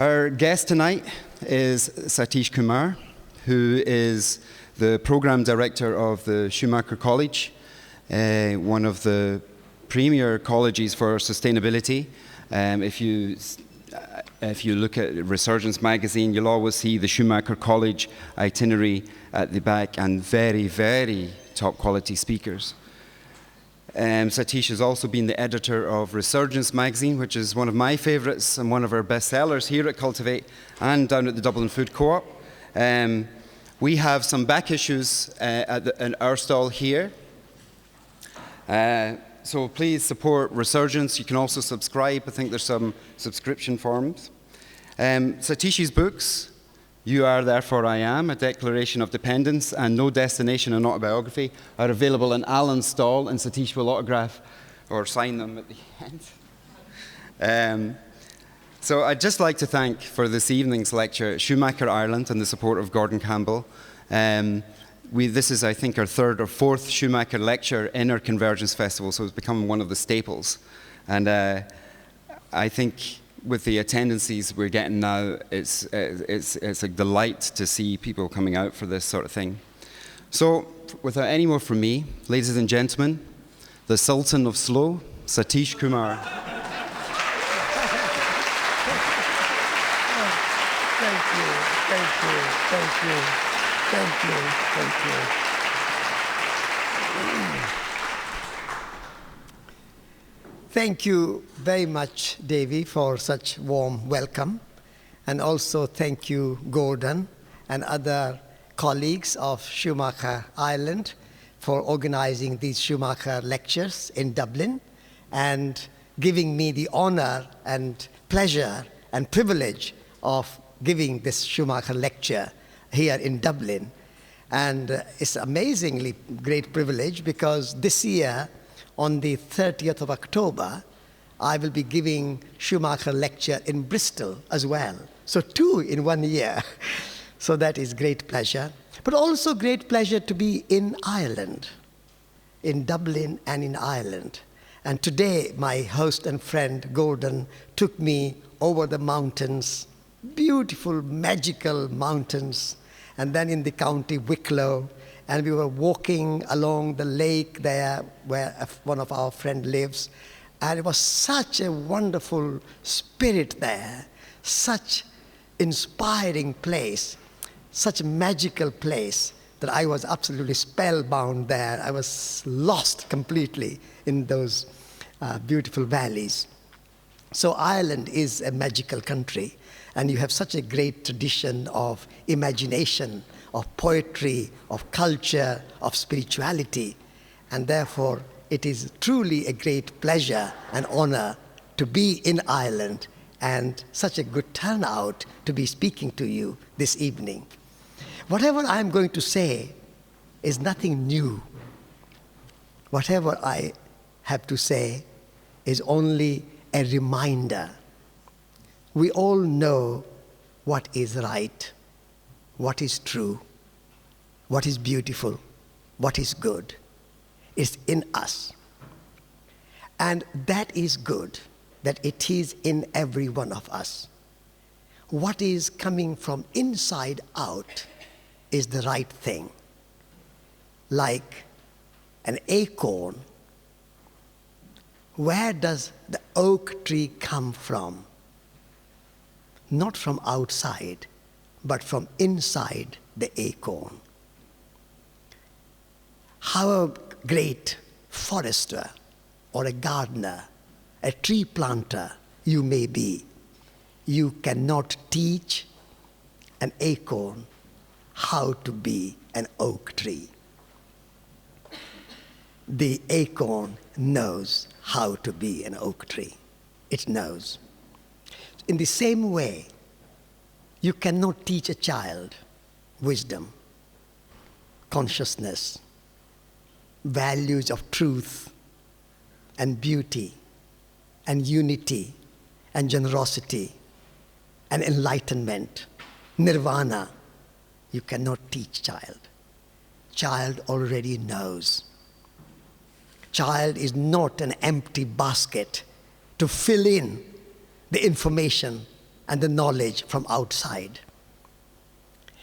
Our guest tonight is Satish Kumar, who is the program director of the Schumacher College, one of the premier colleges for sustainability. If you look at Resurgence magazine, you'll always see the Schumacher College itinerary at the back and very, very top quality speakers. Satish has also been the editor of Resurgence magazine, which is one of my favourites and one of our bestsellers here at Cultivate and down at the Dublin Food Co-op. We have some back issues in our stall here. So please support Resurgence. You can also subscribe. I think there's some subscription forms. Satish's books, You Are Therefore I Am, A Declaration of Dependence, and No Destination, an Autobiography, are available in Alan's stall, and Satish will autograph or sign them at the end. So I'd just like to thank for this evening's lecture Schumacher Ireland and the support of Gordon Campbell. This is, I think, our third or fourth Schumacher lecture in our Convergence Festival, so it's become one of the staples. And I think with the attendances we're getting now, it's a delight to see people coming out for this sort of thing. So, without any more from me, ladies and gentlemen, the Sultan of Slow, Satish Kumar. Thank you. Thank you very much, Davy, for such warm welcome. And also thank you, Gordon, and other colleagues of Schumacher Ireland for organizing these Schumacher lectures in Dublin and giving me the honor and pleasure and privilege of giving this Schumacher lecture here in Dublin. And it's amazingly great privilege because this year, on the 30th of October, I will be giving Schumacher lecture in Bristol as well. So 2 in 1 year. So that is great pleasure. But also great pleasure to be in Ireland, in Dublin and in Ireland. And today, my host and friend Gordon took me over the mountains, beautiful, magical mountains, and then in the county Wicklow, and we were walking along the lake there where one of our friends lives, and it was such a wonderful spirit there, such inspiring place, such a magical place that I was absolutely spellbound there. I was lost completely in those beautiful valleys. So Ireland is a magical country, and you have such a great tradition of imagination, of poetry, of culture, of spirituality. And therefore, it is truly a great pleasure and honor to be in Ireland and such a good turnout to be speaking to you this evening. Whatever I'm going to say is nothing new. Whatever I have to say is only a reminder. We all know what is right, what is true, what is beautiful, what is good. It's in us. And that is good, that it is in every one of us. What is coming from inside out is the right thing. Like an acorn, where does the oak tree come from? Not from outside, but from inside the acorn. How a great forester or a gardener, a tree planter you may be, you cannot teach an acorn how to be an oak tree. The acorn knows how to be an oak tree. It knows. In the same way, you cannot teach a child wisdom, consciousness, values of truth and beauty and unity and generosity and enlightenment, nirvana. You cannot teach child. Child already knows. Child is not an empty basket to fill in the information and the knowledge from outside.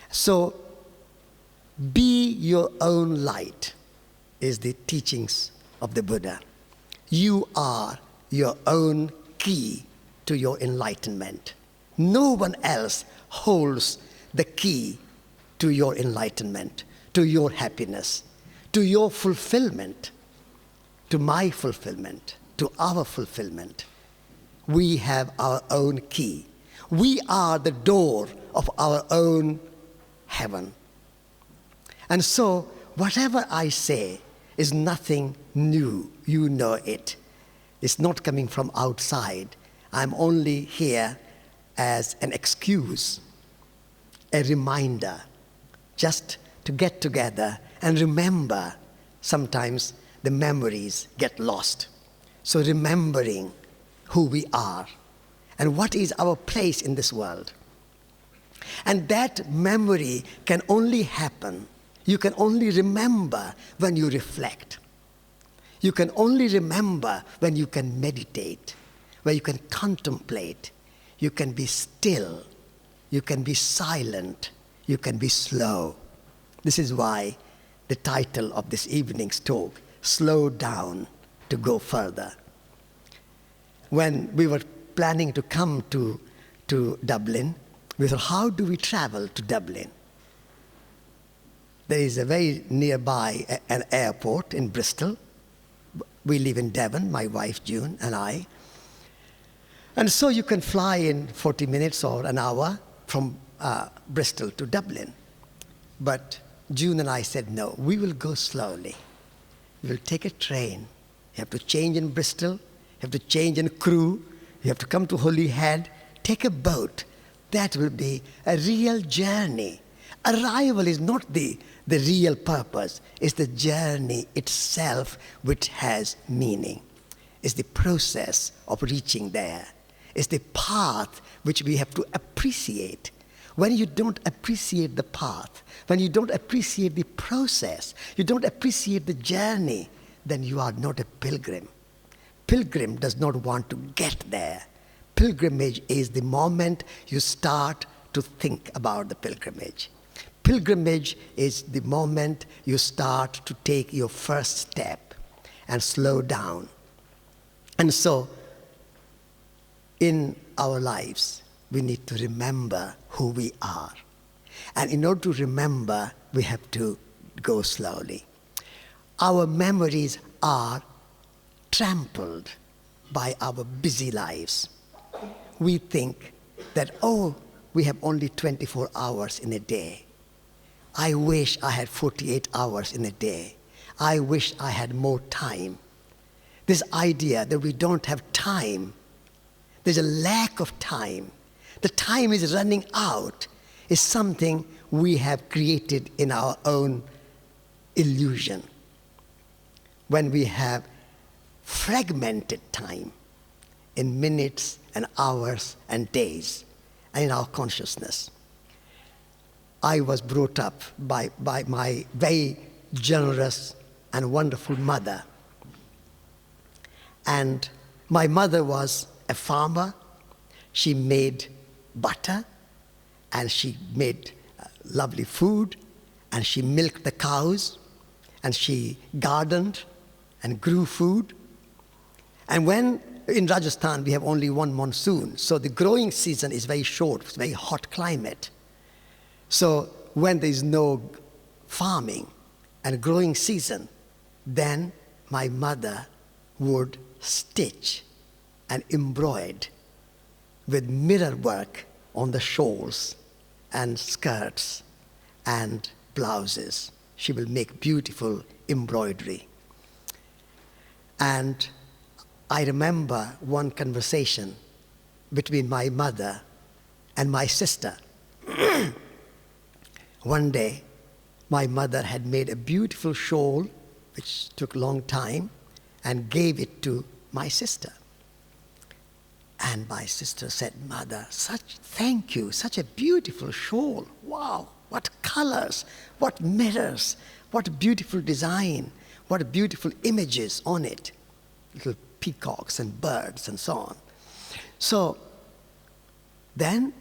So, be your own light is the teachings of the Buddha. You are your own key to your enlightenment. No one else holds the key to your enlightenment, to your happiness, to your fulfillment, to my fulfillment, to our fulfillment. We have our own key. We are the door of our own heaven. And so, whatever I say is nothing new. You know it. It's not coming from outside. I'm only here as an excuse, a reminder, just to get together and remember. Sometimes the memories get lost. So remembering who we are and what is our place in this world. And that memory can only happen, you can only remember when you reflect. You can only remember when you can meditate, when you can contemplate, you can be still, you can be silent, you can be slow. This is why the title of this evening's talk, Slow Down to Go Further. When we were planning to come to Dublin, we thought, how do we travel to Dublin? There is a very nearby an airport in Bristol. We live in Devon, my wife June and I. And so you can fly in 40 minutes or an hour from Bristol to Dublin. But June and I said, no, we will go slowly. We will take a train. You have to change in Bristol. You have to change in Crewe. You have to come to Holyhead. Take a boat. That will be a real journey. Arrival is not the real purpose. It's the journey itself which has meaning. It's the process of reaching there. It's the path which we have to appreciate. When you don't appreciate the path, when you don't appreciate the process, you don't appreciate the journey, then you are not a pilgrim. Pilgrim does not want to get there. Pilgrimage is the moment you start to think about the pilgrimage. Pilgrimage is the moment you start to take your first step and slow down. And so, in our lives, we need to remember who we are. And in order to remember, we have to go slowly. Our memories are trampled by our busy lives. We think that, oh, we have only 24 hours in a day. I wish I had 48 hours in a day. I wish I had more time. This idea that we don't have time, there's a lack of time, the time is running out, is something we have created in our own illusion. When we have fragmented time in minutes and hours and days, and in our consciousness. I was brought up by my very generous and wonderful mother. And my mother was a farmer. She made butter, and she made lovely food, and she milked the cows, and she gardened and grew food. And when in Rajasthan we have only one monsoon, so the growing season is very short, it's very hot climate. So when there is no farming and growing season, then my mother would stitch and embroider with mirror work on the shawls and skirts and blouses. She will make beautiful embroidery. And I remember one conversation between my mother and my sister. One day, my mother had made a beautiful shawl, which took a long time, and gave it to my sister. And my sister said, "Mother, thank you, such a beautiful shawl. Wow, what colors, what mirrors, what beautiful design, what beautiful images on it. Little peacocks and birds and so on." So Then,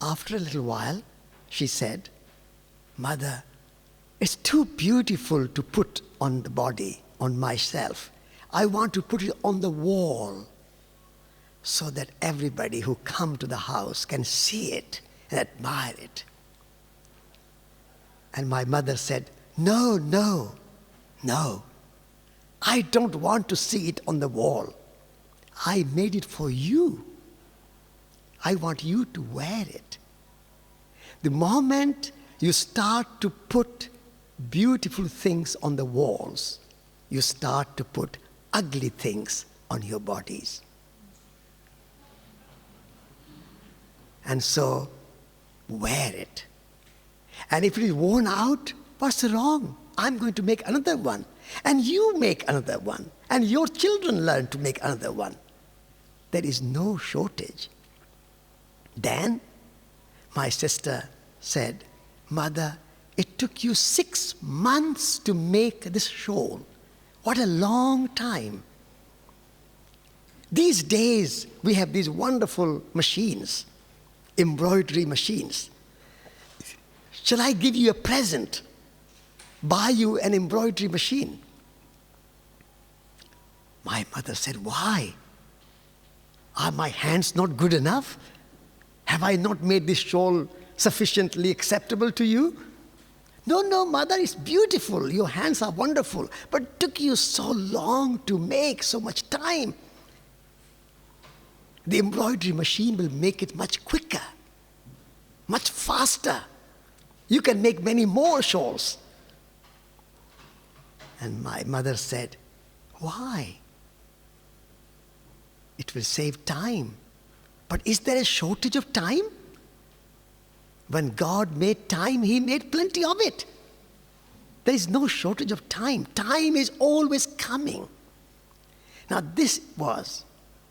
after a little while, she said, "Mother, it's too beautiful to put on the body, on myself. I want to put it on the wall so that everybody who come to the house can see it and admire it." And my mother said, "No, no, no. I don't want to see it on the wall. I made it for you. I want you to wear it." The moment you start to put beautiful things on the walls, you start to put ugly things on your bodies. And so, wear it. And if it is worn out, what's wrong? I'm going to make another one. And you make another one. And your children learn to make another one. There is no shortage. Then, my sister said, "Mother, it took you 6 months to make this shawl. What a long time. These days, we have these wonderful machines, embroidery machines. Shall I give you a present? Buy you an embroidery machine?" My mother said, "Why? Are my hands not good enough? Have I not made this shawl sufficiently acceptable to you?" "No, no, Mother, it's beautiful. Your hands are wonderful. But it took you so long to make, so much time. The embroidery machine will make it much quicker, much faster. You can make many more shawls." And my mother said, "Why? It will save time. But is there a shortage of time? When God made time, He made plenty of it. There is no shortage of time. Time is always coming." Now, this was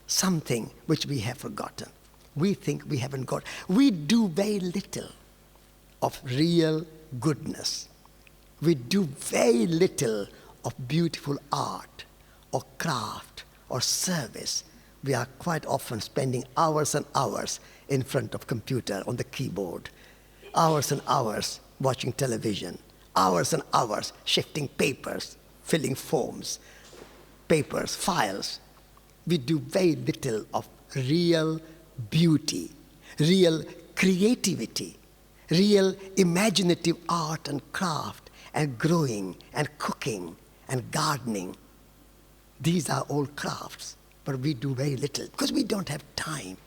something which we have forgotten. We think we haven't got. We do very little of real goodness. We do very little of beautiful art or craft or service. We are quite often spending hours and hours in front of computer on the keyboard, hours and hours watching television, hours and hours shifting papers, filling forms, papers, files. We do very little of real beauty, real creativity, real imaginative art and craft and growing and cooking and gardening. These are all crafts, but we do very little because we don't have time.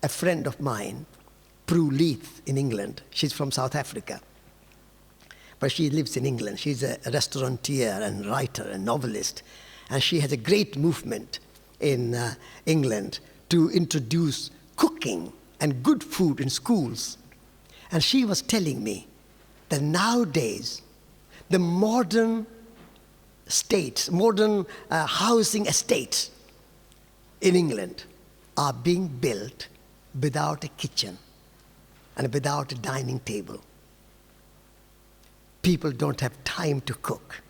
A friend of mine, Prue Leith in England, she's from South Africa, but she lives in England. She's a restaurateur and writer and novelist, and she has a great movement in England to introduce cooking and good food in schools. And she was telling me that nowadays the modern states, modern housing estates in England are being built without a kitchen and without a dining table. People don't have time to cook.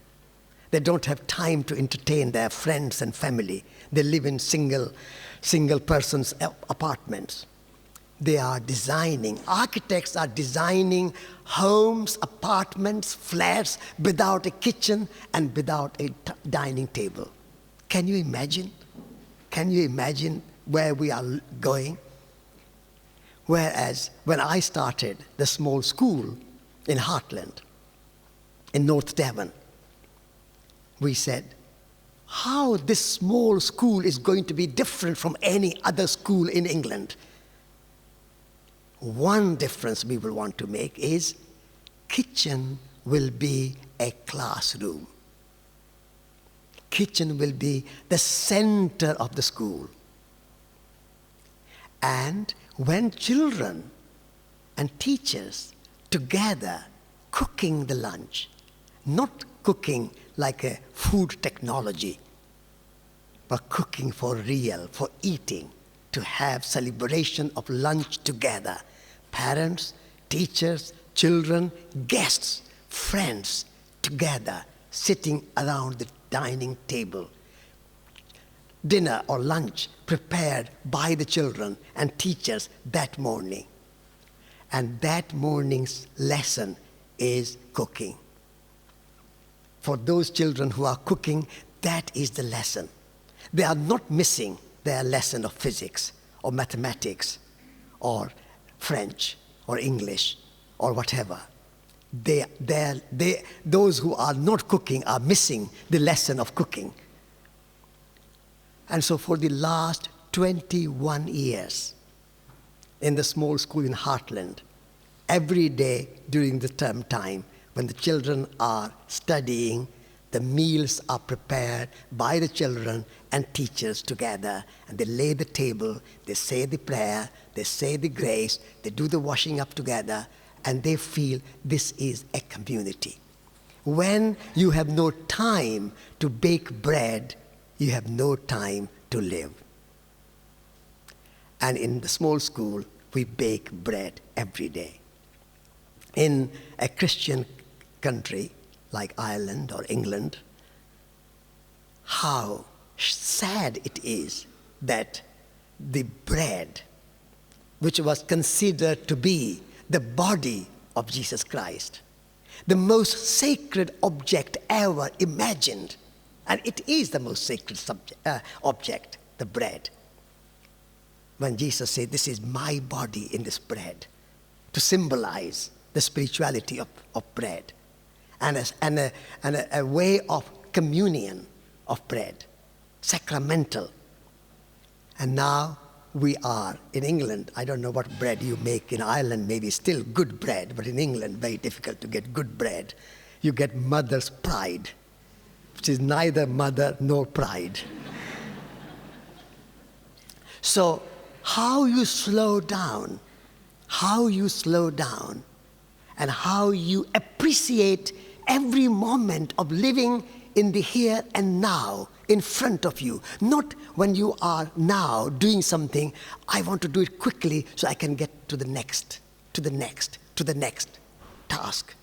They don't have time to entertain their friends and family. They live in single persons apartments. They are designing, architects are designing homes, apartments, flats without a kitchen and without a dining table. Can you imagine? Can you imagine where we are going? Whereas when I started the small school in Heartland, in North Devon, we said, how this small school is going to be different from any other school in England. One difference we will want to make is kitchen will be a classroom. Kitchen will be the center of the school. And when children and teachers together cooking the lunch, not cooking like a food technology, but cooking for real, for eating, to have celebration of lunch together. Parents, teachers, children, guests, friends, together, sitting around the dining table. Dinner or lunch prepared by the children and teachers that morning. And that morning's lesson is cooking. For those children who are cooking, that is the lesson. They are not missing their lesson of physics or mathematics or French or English or whatever. Those who are not cooking are missing the lesson of cooking. And so for the last 21 years in the small school in Heartland, every day during the term time, when the children are studying, the meals are prepared by the children and teachers together, and they lay the table, they say the prayer, they say the grace, they do the washing up together, and they feel this is a community. When you have no time to bake bread, you have no time to live. And in the small school, we bake bread every day. In a Christian country like Ireland or England, how sad it is that the bread, which was considered to be the body of Jesus Christ, the most sacred object ever imagined, and it is the most sacred object, the bread. When Jesus said, "This is my body in this bread," to symbolize the spirituality of bread, and a way of communion of bread, sacramental. And now we are in England. I don't know what bread you make in Ireland, maybe still good bread, but in England, very difficult to get good bread. You get mother's pride, which is neither mother nor pride. So how you slow down, and how you appreciate every moment of living in the here and now in front of you. Not when you are now doing something, I want to do it quickly so I can get to the next task.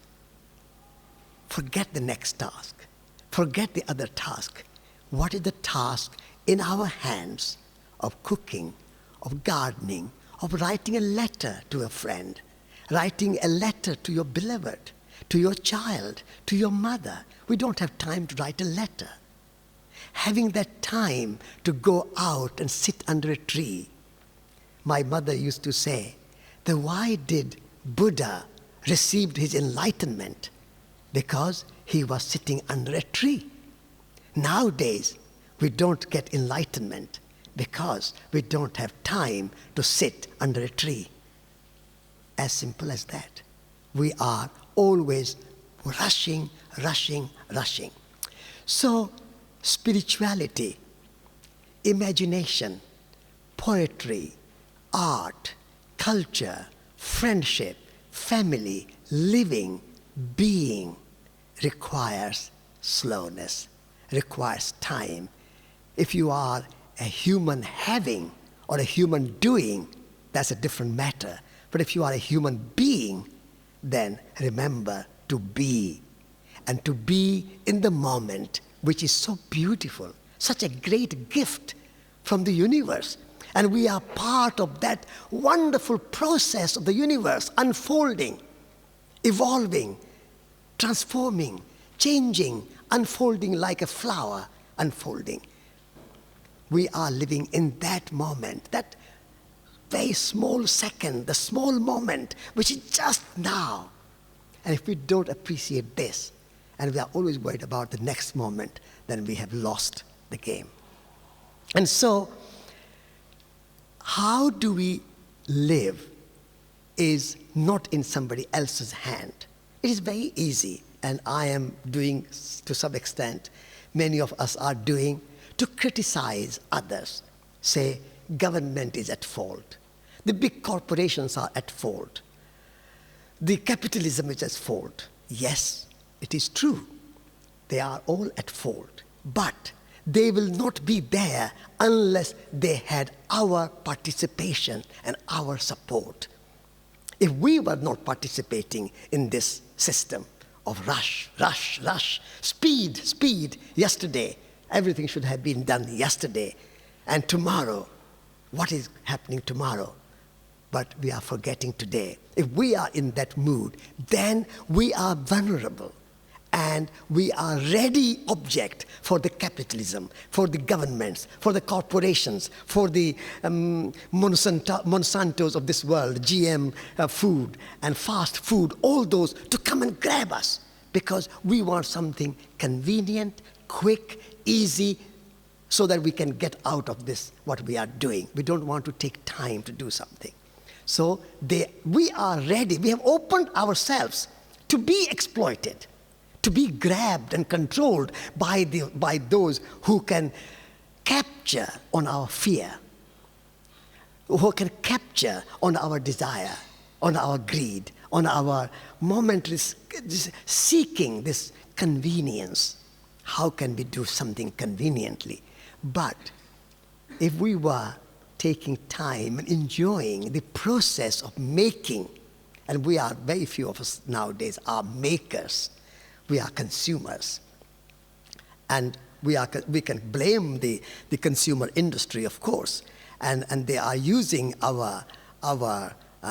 Forget the next task. Forget the other task. What is the task in our hands of cooking, of gardening, of writing a letter to a friend, writing a letter to your beloved, to your child, to your mother? We don't have time to write a letter. Having that time to go out and sit under a tree. My mother used to say that why did Buddha receive his enlightenment? Because he was sitting under a tree. Nowadays, we don't get enlightenment because we don't have time to sit under a tree. As simple as that. We are always rushing. So, spirituality, imagination, poetry, art, culture, friendship, family, living, being requires slowness, requires time. If you are a human having or a human doing, that's a different matter. But if you are a human being, then remember to be. And to be in the moment, which is so beautiful, such a great gift from the universe. And we are part of that wonderful process of the universe unfolding, evolving, transforming, changing, unfolding like a flower unfolding. We are living in that moment, that very small second, the small moment, which is just now. And if we don't appreciate this, and we are always worried about the next moment, then we have lost the game. And so, how do we live is not in somebody else's hand. It is very easy, and I am doing to some extent, many of us are doing, to criticize others. Say, government is at fault. The big corporations are at fault. The capitalism is at fault. Yes, it is true. They are all at fault. But they will not be there unless they had our participation and our support. If we were not participating in this system of rush, speed, yesterday, everything should have been done yesterday, and tomorrow what is happening tomorrow, but we are forgetting today. If we are in that mood, then we are vulnerable. And we are ready object for the capitalism, for the governments, for the corporations, for the Monsantos of this world, GM food and fast food, all those to come and grab us because we want something convenient, quick, easy, so that we can get out of this, what we are doing. We don't want to take time to do something. So we are ready. We have opened ourselves to be exploited, to be grabbed and controlled by those who can capture on our fear, who can capture on our desire, on our greed, on our momentary seeking this convenience. How can we do something conveniently? But if we were taking time and enjoying the process of making, and we are, very few of us nowadays are makers, we are consumers. And we can blame the consumer industry, of course, and they are using our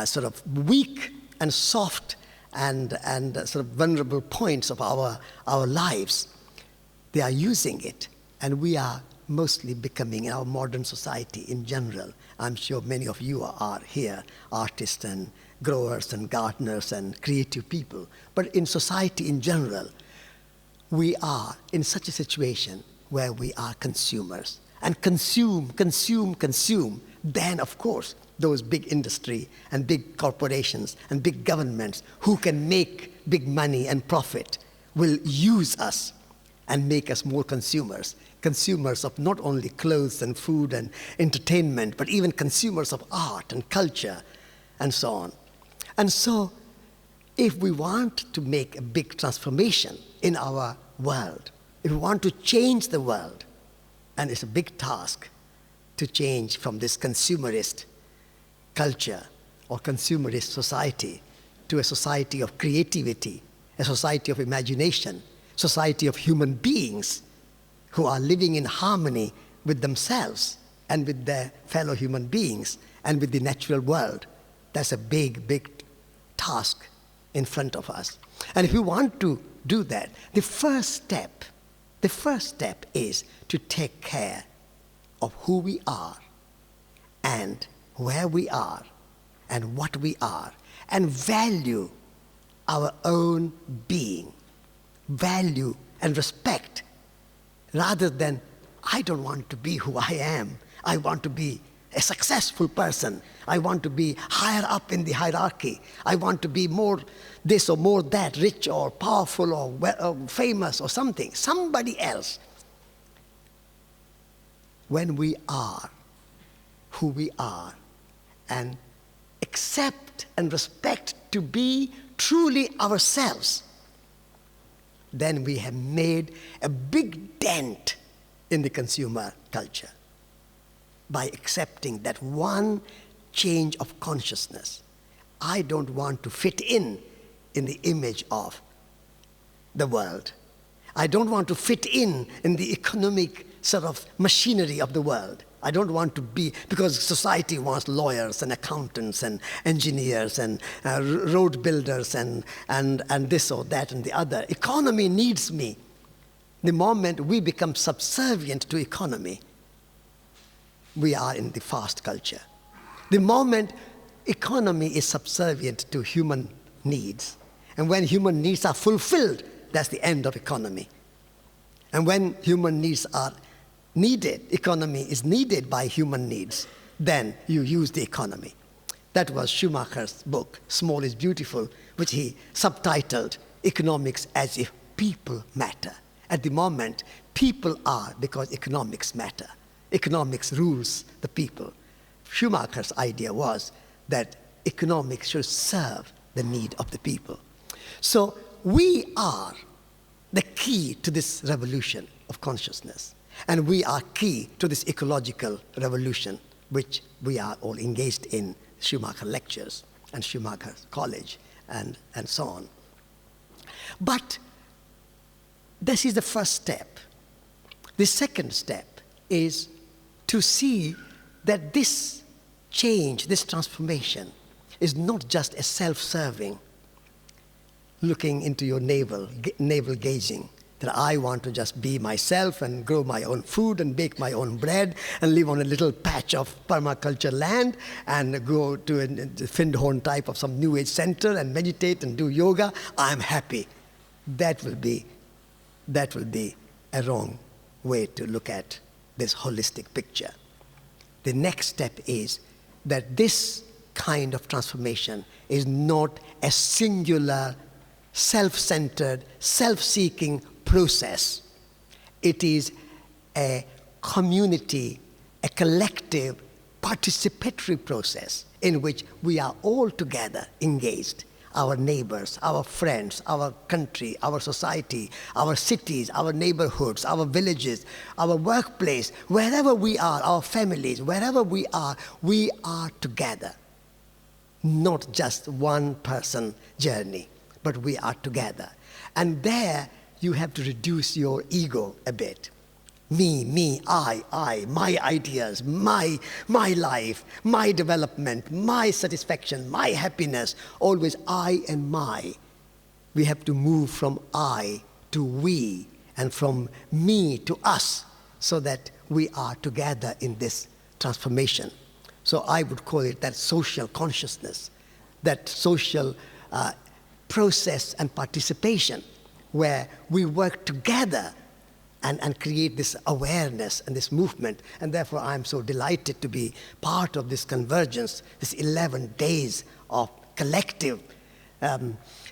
sort of weak and soft and sort of vulnerable points of our lives. They are using it, and we are mostly becoming, in our modern society in general, I'm sure many of you are here, artists and growers and gardeners and creative people, but in society in general, we are in such a situation where we are consumers and consume. Then, of course, those big industry and big corporations and big governments who can make big money and profit will use us and make us more consumers of not only clothes and food and entertainment, but even consumers of art and culture and so on. And so, if we want to make a big transformation in our world, if we want to change the world, and it's a big task to change from this consumerist culture or consumerist society to a society of creativity, a society of imagination, society of human beings who are living in harmony with themselves and with their fellow human beings and with the natural world. That's a big, big task in front of us. And if we want to do that, the first step is to take care of who we are and where we are and what we are, and value our own being, value and respect, rather than, I don't want to be who I am. I want to be a successful person. I want to be higher up in the hierarchy. I want to be more this or more that, rich or powerful or famous or something, somebody else. When we are who we are and accept and respect to be truly ourselves, then we have made a big dent in the consumer culture by accepting that one change of consciousness. I don't want to fit in the image of the world. I don't want to fit in the economic sort of machinery of the world. I don't want to be, because society wants lawyers and accountants and engineers and road builders and this or that and the other. Economy needs me. The moment we become subservient to economy, we are in the fast culture. The moment economy is subservient to human needs, and when human needs are fulfilled, that's the end of economy. And when human needs are needed, economy is needed by human needs, then you use the economy. That was Schumacher's book, Small is Beautiful, which he subtitled Economics as if People Matter. At the moment, people are because economics matter. Economics rules the people. Schumacher's idea was that economics should serve the need of the people. So we are the key to this revolution of consciousness. And we are key to this ecological revolution, which we are all engaged in, Schumacher lectures and Schumacher College and so on. But this is the first step. The second step is to see that this change, this transformation, is not just a self-serving, looking into your navel gazing, that I want to just be myself and grow my own food and bake my own bread and live on a little patch of permaculture land and go to a Findhorn type of some New Age center and meditate and do yoga. I'm happy. That will be a wrong way to look at this holistic picture. The next step is that this kind of transformation is not a singular, self-centered, self-seeking process. It is a community, a collective, participatory process in which we are all together engaged. Our neighbors, our friends, our country, our society, our cities, our neighborhoods, our villages, our workplace, wherever we are, our families, wherever we are together. Not just one person journey, but we are together. And there you have to reduce your ego a bit. Me, I, my ideas, my life, my development, my satisfaction, my happiness, always I and my. We have to move from I to we and from me to us so that we are together in this transformation. So I would call it that social consciousness, that social process and participation where we work together and create this awareness and this movement. And therefore, I'm so delighted to be part of this convergence, this 11 days of collective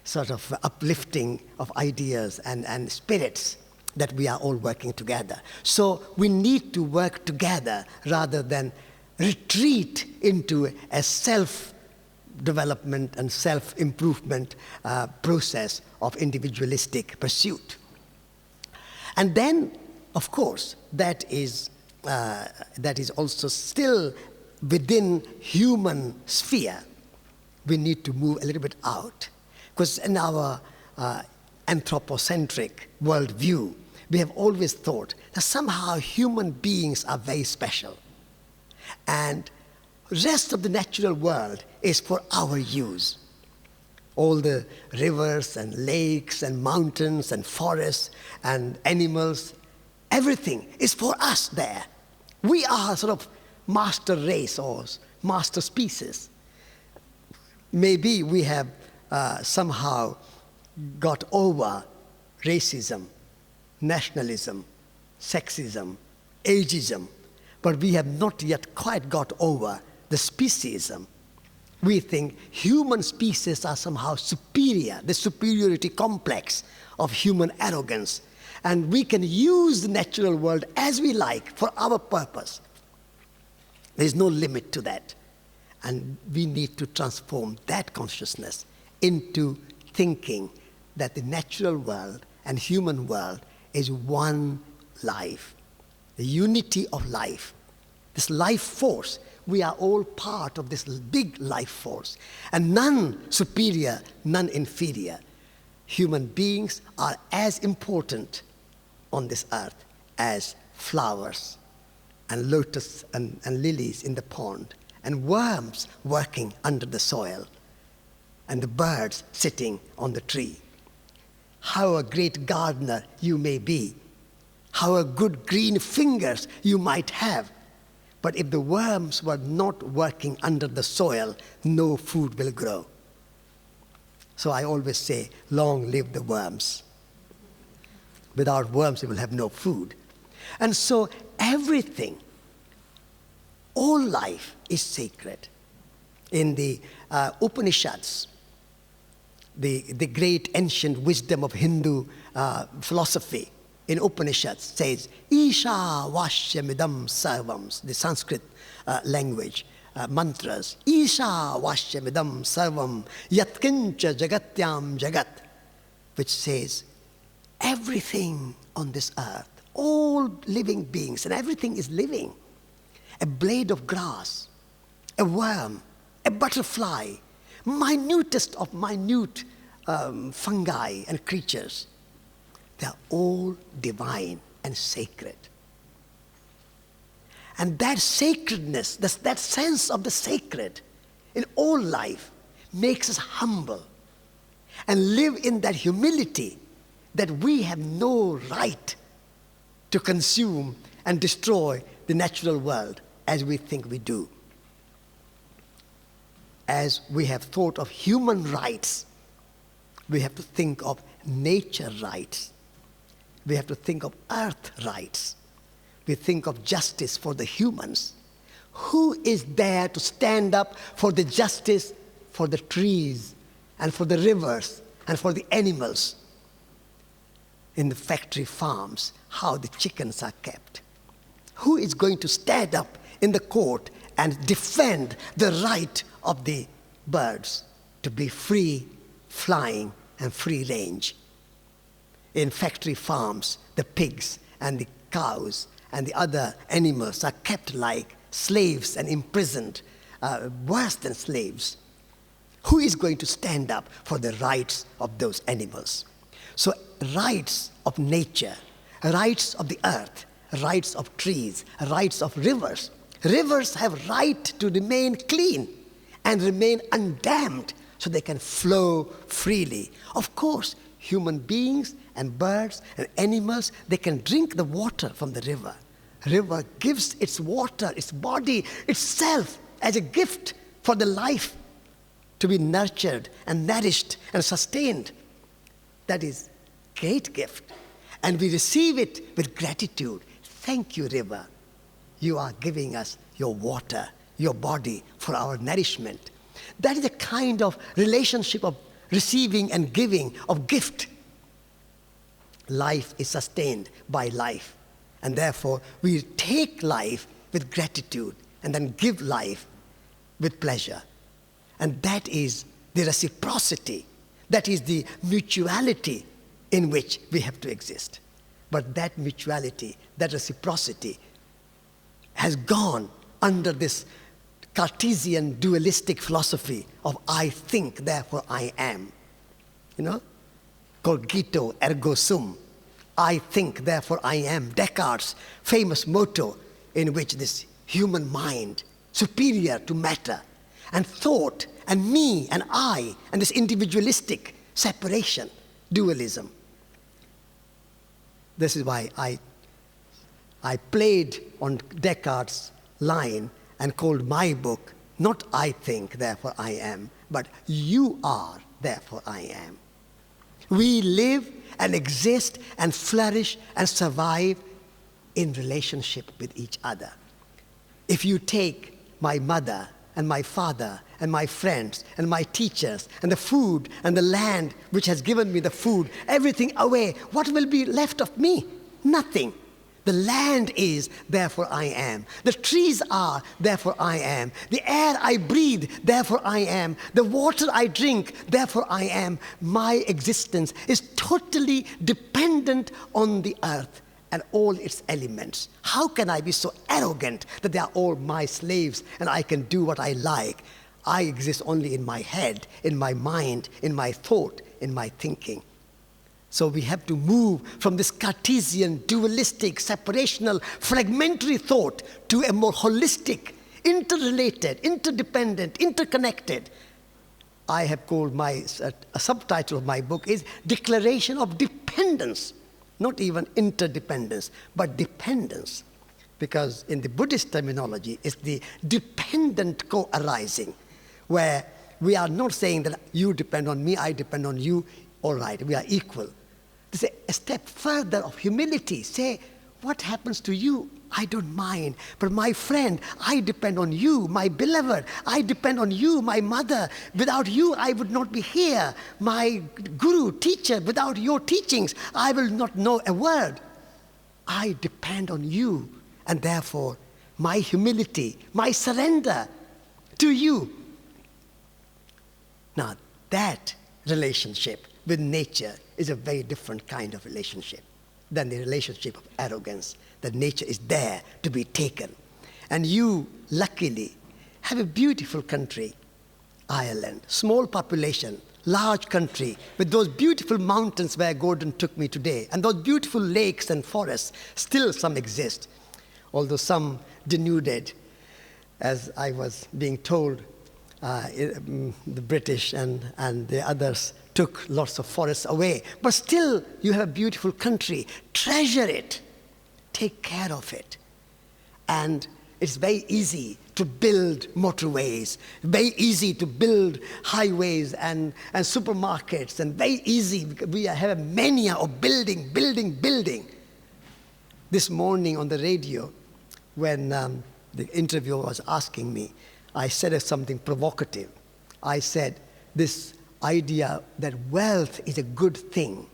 sort of uplifting of ideas and spirits that we are all working together. So we need to work together rather than retreat into a self-development and self-improvement process of individualistic pursuit. And then, of course, that is also still within human sphere. We need to move a little bit out. Because in our anthropocentric worldview, we have always thought that somehow human beings are very special. And the rest of the natural world is for our use. All the rivers and lakes and mountains and forests and animals, everything is for us there. We are sort of master race or master species. Maybe we have somehow got over racism, nationalism, sexism, ageism, but we have not yet quite got over the speciesism. We think human species are somehow superior, the superiority complex of human arrogance. And we can use the natural world as we like for our purpose. There is no limit to that. And we need to transform that consciousness into thinking that the natural world and human world is one life, the unity of life. This life force, we are all part of this big life force, and none superior, none inferior. Human beings are as important on this earth as flowers and lotus and lilies in the pond, and worms working under the soil, and the birds sitting on the tree. How a great gardener you may be, how a good green fingers you might have, but if the worms were not working under the soil, no food will grow. So I always say, long live the worms. Without worms, we will have no food. And so everything, all life is sacred. In the Upanishads, the great ancient wisdom of Hindu philosophy, in Upanishads says, Isha Vashyamidam Sarvam, the Sanskrit language, mantras. Isha Vashyamidam Sarvam Yatkincha Jagatyam Jagat, which says, everything on this earth, all living beings, and everything is living. A blade of grass, a worm, a butterfly, minutest of minute fungi and creatures. They are all divine and sacred. And that sacredness, that sense of the sacred in all life makes us humble and live in that humility that we have no right to consume and destroy the natural world as we think we do. As we have thought of human rights, we have to think of nature rights. We have to think of earth rights. We think of justice for the humans. Who is there to stand up for the justice for the trees and for the rivers and for the animals? In the factory farms, how the chickens are kept. Who is going to stand up in the court and defend the right of the birds to be free flying and free range? In factory farms, the pigs and the cows and the other animals are kept like slaves and imprisoned, worse than slaves. Who is going to stand up for the rights of those animals? So rights of nature, rights of the earth, rights of trees, rights of rivers. Rivers have right to remain clean and remain undammed so they can flow freely. Of course, human beings and birds and animals, they can drink the water from the river. River gives its water, its body, itself as a gift for the life to be nurtured and nourished and sustained. That is a great gift. And we receive it with gratitude. Thank you, river. You are giving us your water, your body for our nourishment. That is a kind of relationship of receiving and giving, of gift. Life is sustained by life. And therefore, we take life with gratitude and then give life with pleasure. And that is the reciprocity. That is the mutuality in which we have to exist. But that mutuality, that reciprocity has gone under this Cartesian dualistic philosophy of I think, therefore I am. You know? Cogito ergo sum. I think, therefore I am. Descartes' famous motto in which this human mind, superior to matter, and thought, and me, and I, and this individualistic separation, dualism. This is why I played on Descartes' line and called my book, not I think, therefore I am, but you are, therefore I am. We live and exist and flourish and survive in relationship with each other. If you take my mother and my father and my friends and my teachers and the food and the land which has given me the food, everything away, what will be left of me? Nothing. The land is, therefore I am. The trees are, therefore I am. The air I breathe, therefore I am. The water I drink, therefore I am. My existence is totally dependent on the earth and all its elements. How can I be so arrogant that they are all my slaves and I can do what I like? I exist only in my head, in my mind, in my thought, in my thinking. So we have to move from this Cartesian, dualistic, separational, fragmentary thought to a more holistic, interrelated, interdependent, interconnected. I have called a subtitle of my book is Declaration of Dependence. Not even interdependence, but dependence. Because in the Buddhist terminology, it's the dependent co-arising, where we are not saying that you depend on me, I depend on you, all right, we are equal. This is a step further of humility. Say, what happens to you? I don't mind. But my friend, I depend on you. My beloved, I depend on you, my mother. Without you, I would not be here. My guru, teacher, without your teachings, I will not know a word. I depend on you. And therefore, my humility, my surrender to you. Now, that relationship with nature is a very different kind of relationship than the relationship of arrogance, that nature is there to be taken. And you, luckily, have a beautiful country, Ireland, small population, large country, with those beautiful mountains where Gordon took me today, and those beautiful lakes and forests, still some exist. Although some denuded, as I was being told. The British and the others took lots of forests away. But still, you have a beautiful country. Treasure it. Take care of it. And it's very easy to build motorways, very easy to build highways and supermarkets, and very easy. We have a mania of building. This morning on the radio, when the interviewer was asking me, I said something provocative. I said, this idea that wealth is a good thing,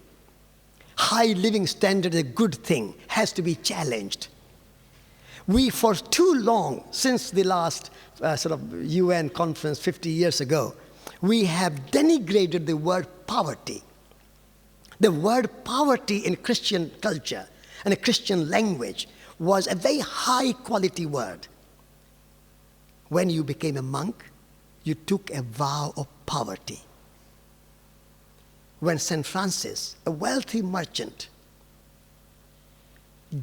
high living standard is a good thing, has to be challenged. We, for too long, since the last UN conference 50 years ago, we have denigrated the word poverty. The word poverty in Christian culture and a Christian language was a very high quality word. When you became a monk, you took a vow of poverty. When St. Francis, a wealthy merchant,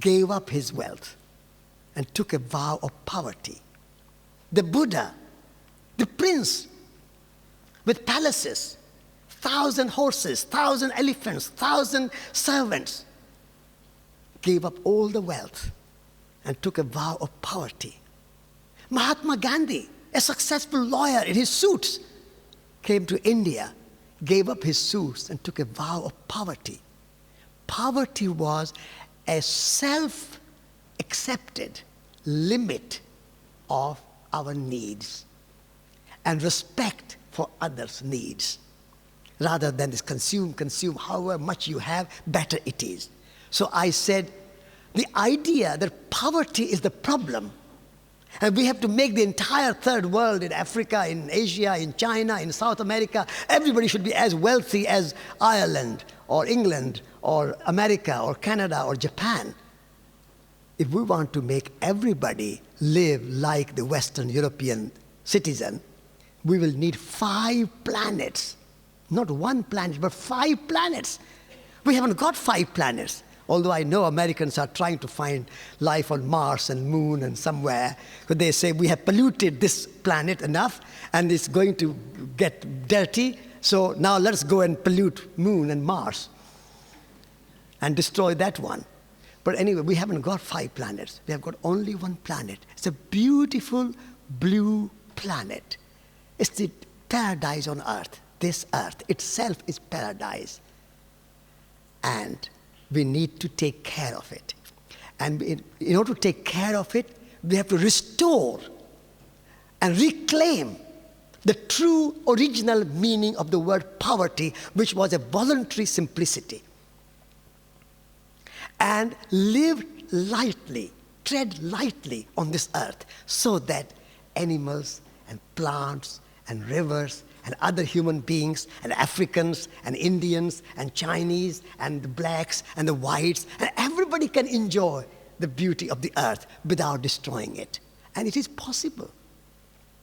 gave up his wealth and took a vow of poverty. The Buddha, the prince with palaces, 1,000 horses, 1,000 elephants, 1,000 servants, gave up all the wealth and took a vow of poverty. Mahatma Gandhi, a successful lawyer in his suits, came to India, gave up his suits and took a vow of poverty. Poverty was a self-accepted limit of our needs and respect for others' needs, rather than this consume, however much you have, better it is. So I said, the idea that poverty is the problem, and we have to make the entire third world, in Africa, in Asia, in China, in South America, everybody should be as wealthy as Ireland or England or America or Canada or Japan. If we want to make everybody live like the Western European citizen, we will need 5 planets. Not 1 planet, but 5 planets. We haven't got 5 planets. Although I know Americans are trying to find life on Mars and Moon and somewhere, but they say we have polluted this planet enough and it's going to get dirty, so now let's go and pollute Moon and Mars and destroy that one. But anyway, we haven't got 5 planets. We have got only 1 planet. It's a beautiful blue planet. It's the paradise on earth. This earth itself is paradise. And we need to take care of it. And in order to take care of it, we have to restore and reclaim the true original meaning of the word poverty, which was a voluntary simplicity. And live lightly, tread lightly on this earth, so that animals and plants and rivers and other human beings and Africans and Indians and Chinese and the blacks and the whites, and everybody can enjoy the beauty of the earth without destroying it. And it is possible.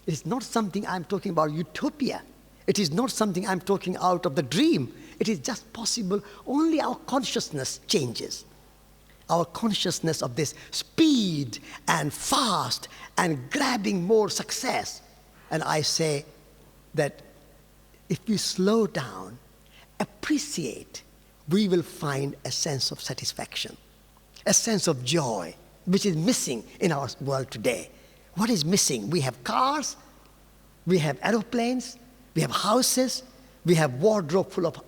It is not something I'm talking about utopia. It is not something I'm talking out of the dream. It is just possible. Only our consciousness changes. Our consciousness of this speed and fast and grabbing more success. And I say that if we slow down, appreciate, we will find a sense of satisfaction, a sense of joy, which is missing in our world today. What is missing? We have cars, we have aeroplanes, we have houses, we have wardrobe full of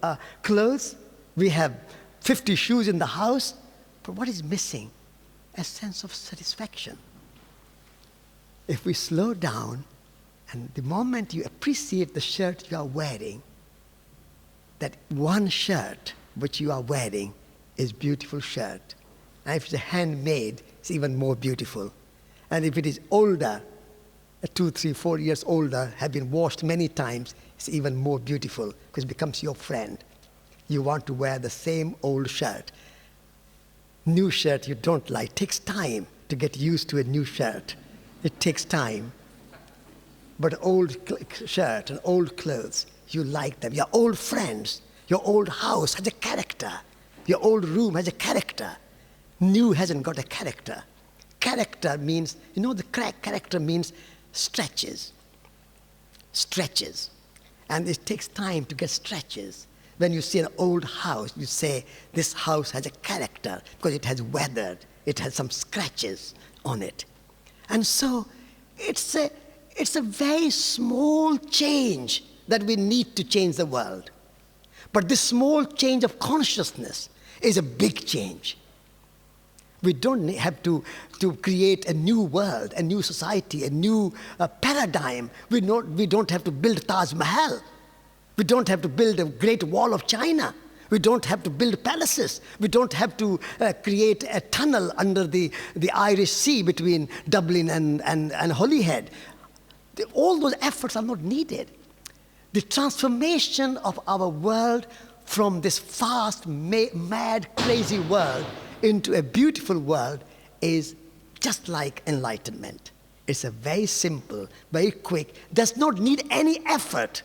clothes, we have 50 shoes in the house. But what is missing? A sense of satisfaction. If we slow down, and the moment you appreciate the shirt you are wearing, that one shirt which you are wearing is a beautiful shirt. And if it's handmade, it's even more beautiful. And if it is older, 2, 3, 4 years older, have been washed many times, it's even more beautiful because it becomes your friend. You want to wear the same old shirt. New shirt you don't like. It takes time to get used to a new shirt. It takes time. But old shirt and old clothes, you like them. Your old friends, your old house has a character. Your old room has a character. New hasn't got a character. Character means, the character means stretches. Stretches. And it takes time to get stretches. When you see an old house, you say, this house has a character because it has weathered. It has some scratches on it. And so it's a very small change that we need to change the world. But this small change of consciousness is a big change. We don't have to create a new world, a new society, a new paradigm. We don't have to build Taj Mahal. We don't have to build a Great Wall of China. We don't have to build palaces. We don't have to create a tunnel under the Irish Sea between Dublin and Holyhead. All those efforts are not needed. The transformation of our world from this fast, mad, crazy world into a beautiful world is just like enlightenment. It's a very simple, very quick, does not need any effort.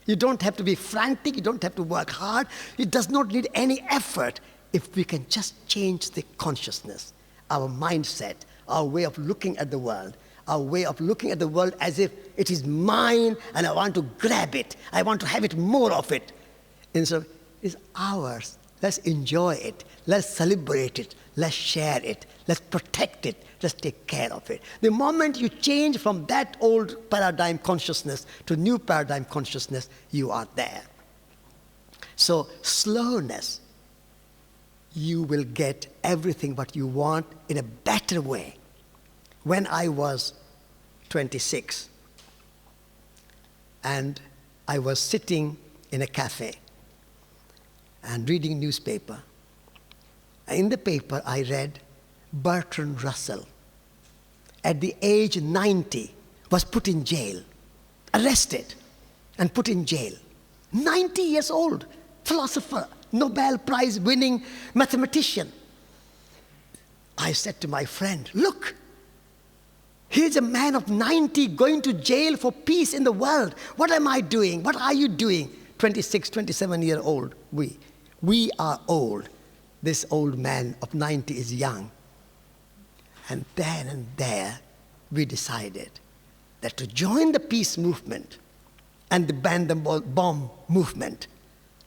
You don't have to be frantic, you don't have to work hard. It does not need any effort if we can just change the consciousness, our mindset, our way of looking at the world, our way of looking at the world as if it is mine and I want to grab it. I want to have it more of it. Instead of, it's ours. Let's enjoy it. Let's celebrate it. Let's share it. Let's protect it. Let's take care of it. The moment you change from that old paradigm consciousness to new paradigm consciousness, you are there. So slowness, you will get everything what you want in a better way. When I was 26 and I was sitting in a cafe and reading newspaper. In the paper, I read Bertrand Russell, at the age 90, was put in jail, arrested and put in jail. 90 years old, philosopher, Nobel Prize winning mathematician. I said to my friend, look, here's a man of 90 going to jail for peace in the world. What am I doing? What are you doing? 26, 27-year-old, we are old. This old man of 90 is young. And then and there, we decided that to join the peace movement and the ban the bomb movement,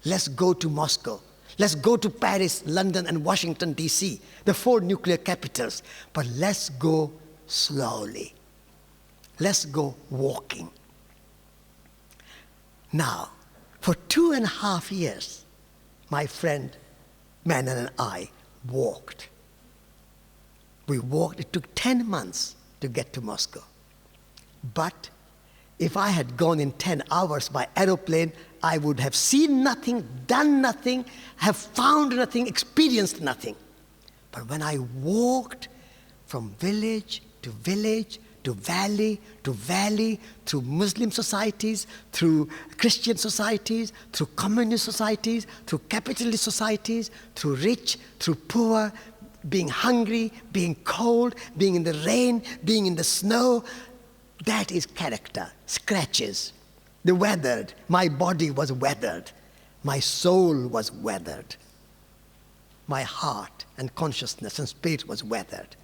let's go to Moscow. Let's go to Paris, London, and Washington, D.C., the 4 nuclear capitals. But let's go slowly. Let's go walking. Now, for 2.5 years, my friend Manon and I walked. We walked. It took 10 months to get to Moscow. But if I had gone in 10 hours by aeroplane, I would have seen nothing, done nothing, have found nothing, experienced nothing. But when I walked from village to village, to valley, through Muslim societies, through Christian societies, through communist societies, through capitalist societies, through rich, through poor, being hungry, being cold, being in the rain, being in the snow, that is character, scratches. The weathered, my body was weathered, my soul was weathered, my heart and consciousness and spirit was weathered.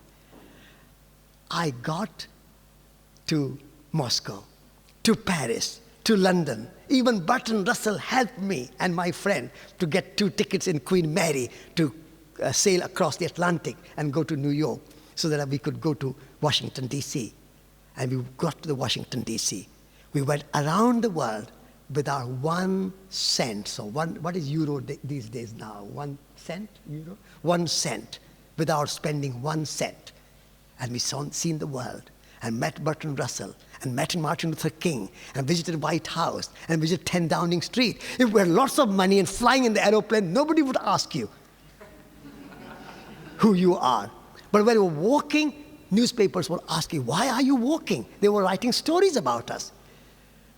I got to Moscow, to Paris, to London. Even Bertrand Russell helped me and my friend to get 2 tickets in Queen Mary to sail across the Atlantic and go to New York so that we could go to Washington, D.C. And we got to the Washington, D.C. We went around the world without 1 cent. So what is euro these days now? 1 cent, euro? 1 cent, without spending 1 cent. And we seen the world, and met Bertrand Russell, and met Martin Luther King, and visited White House, and visited 10 Downing Street. If we had lots of money and flying in the aeroplane, nobody would ask you who you are. But when we were walking, newspapers were asking, why are you walking? They were writing stories about us.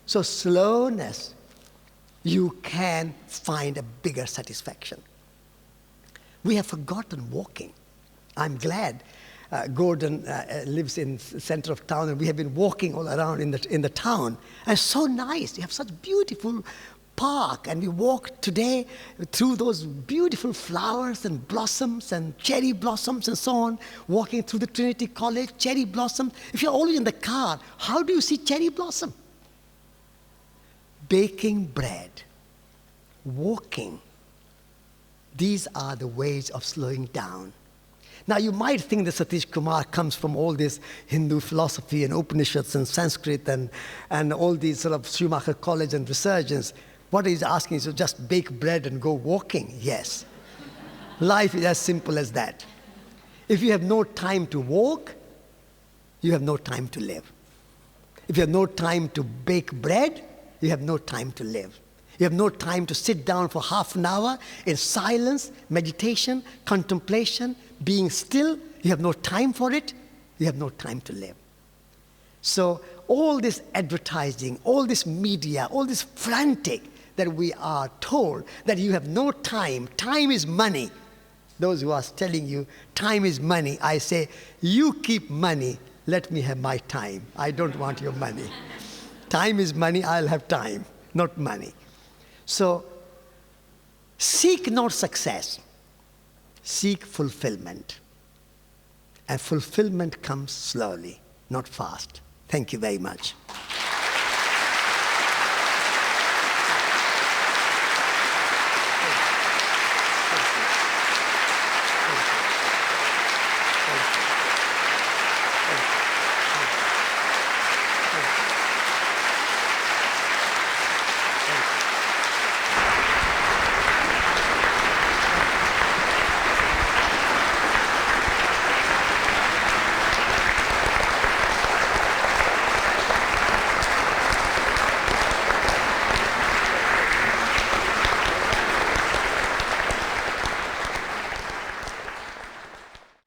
So slowness, you can find a bigger satisfaction. We have forgotten walking. I'm glad Gordon lives in the center of town, and we have been walking all around in the town. And it's so nice. You have such beautiful park and we walk today through those beautiful flowers and blossoms and cherry blossoms and so on, walking through the Trinity College, cherry blossom. If you're always in the car, how do you see cherry blossom? Baking bread, walking. These are the ways of slowing down. Now, you might think that Satish Kumar comes from all this Hindu philosophy and Upanishads and Sanskrit and all these sort of Schumacher College and Resurgence. What he's asking is to just bake bread and go walking. Yes. Life is as simple as that. If you have no time to walk, you have no time to live. If you have no time to bake bread, you have no time to live. You have no time to sit down for half an hour in silence, meditation, contemplation, being still. You have no time for it. You have no time to live. So all this advertising, all this media, all this frantic that we are told that you have no time. Time is money. Those who are telling you time is money, I say, you keep money. Let me have my time. I don't want your money. Time is money. I'll have time, not money. So, seek not success, seek fulfillment. And fulfillment comes slowly, not fast. Thank you very much.